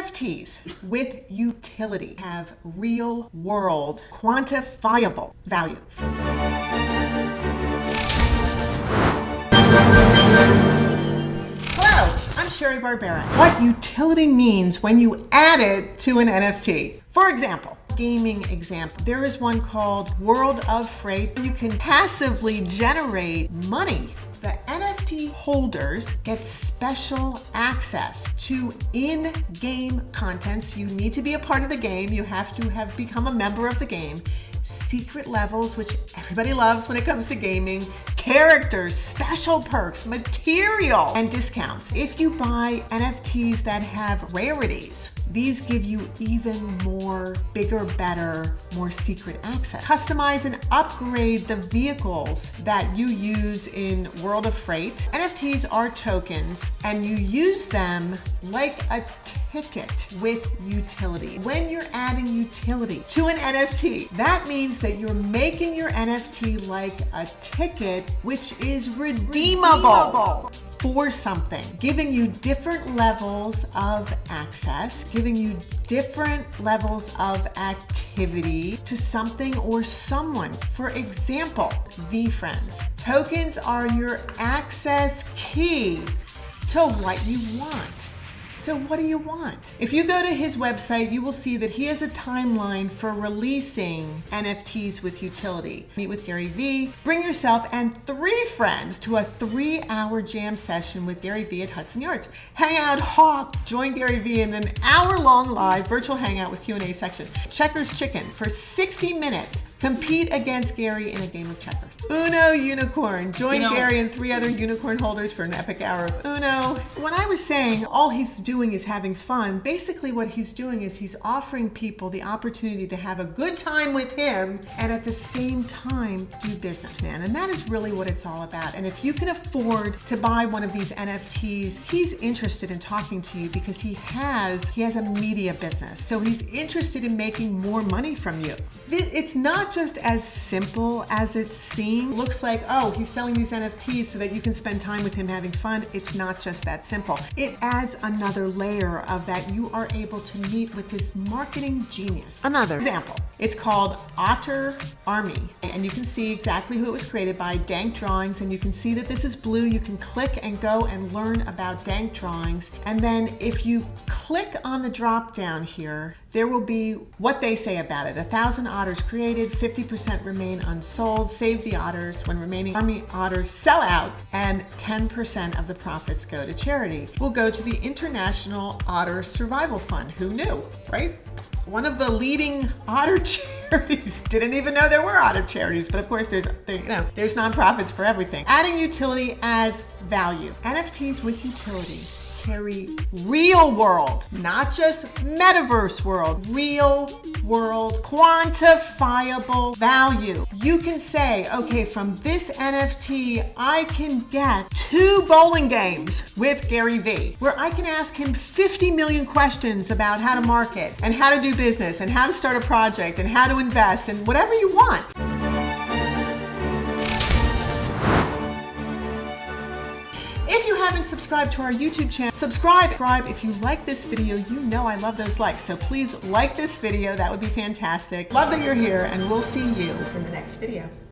NFTs with utility have real world quantifiable value. Hello, I'm Sheri Barbera. What utility means when you add it to an NFT. For example, gaming example, there is one called World of Freight. You can passively generate money. The NFT holders get special access to in-game contents. You need to be a part of the game. You have to have become a member of the game. Secret levels, which everybody loves when it comes to gaming, characters, special perks, material, and discounts. If you buy NFTs that have rarities, these give you even more, bigger, better, more secret access. Customize and upgrade the vehicles that you use in World of Freight. NFTs are tokens, and you use them like a ticket with utility. When you're adding utility to an NFT, that means that you're making your NFT like a ticket, which is redeemable for something, giving you different levels of access, giving you different levels of activity to something or someone. For example, VeeFriends. Tokens are your access key to what you want. So what do you want? If you go to his website, you will see that he has a timeline for releasing NFTs with utility. Meet with Gary Vee, bring yourself and 3 friends to a 3-hour jam session with Gary Vee at Hudson Yards. Hang out, hop, join Gary Vee in an hour-long live virtual hangout with Q&A section. Checkers Chicken for 60 minutes. Compete against Gary in a game of checkers. Uno Unicorn. Join Gary and 3 other unicorn holders for an epic hour of Uno. When I was saying all he's doing is having fun, basically what he's doing is he's offering people the opportunity to have a good time with him and at the same time do business, man. And that is really what it's all about. And if you can afford to buy one of these NFTs, he's interested in talking to you because he has a media business. So he's interested in making more money from you. It's not just as simple as it seems. Looks like, oh, he's selling these NFTs so that you can spend time with him having fun. It's not just that simple. It adds another layer of that you are able to meet with this marketing genius. Another example, it's called Otter Army, and you can see exactly who it was created by, Dank Drawings, and you can see that this is blue. You can click and go and learn about Dank Drawings, and then if you click on the drop down here, there will be what they say about it. 1,000 otters created, 50% remain unsold. Save the otters when remaining army otters sell out, and 10% of the profits go to charity. Will go to the International Otter Survival Fund. Who knew, right? One of the leading otter charities. Didn't even know there were otter charities, but of course there's nonprofits for everything. Adding utility adds value. NFTs with utility carry real world, not just metaverse world, real world, quantifiable value. You can say, okay, from this NFT, I can get 2 bowling games with Gary Vee, where I can ask him 50 million questions about how to market and how to do business and how to start a project and how to invest and whatever you want. If you haven't subscribed to our YouTube channel, subscribe. If you like this video, you know I love those likes. So please like this video. That would be fantastic. Love that you're here, and we'll see you in the next video.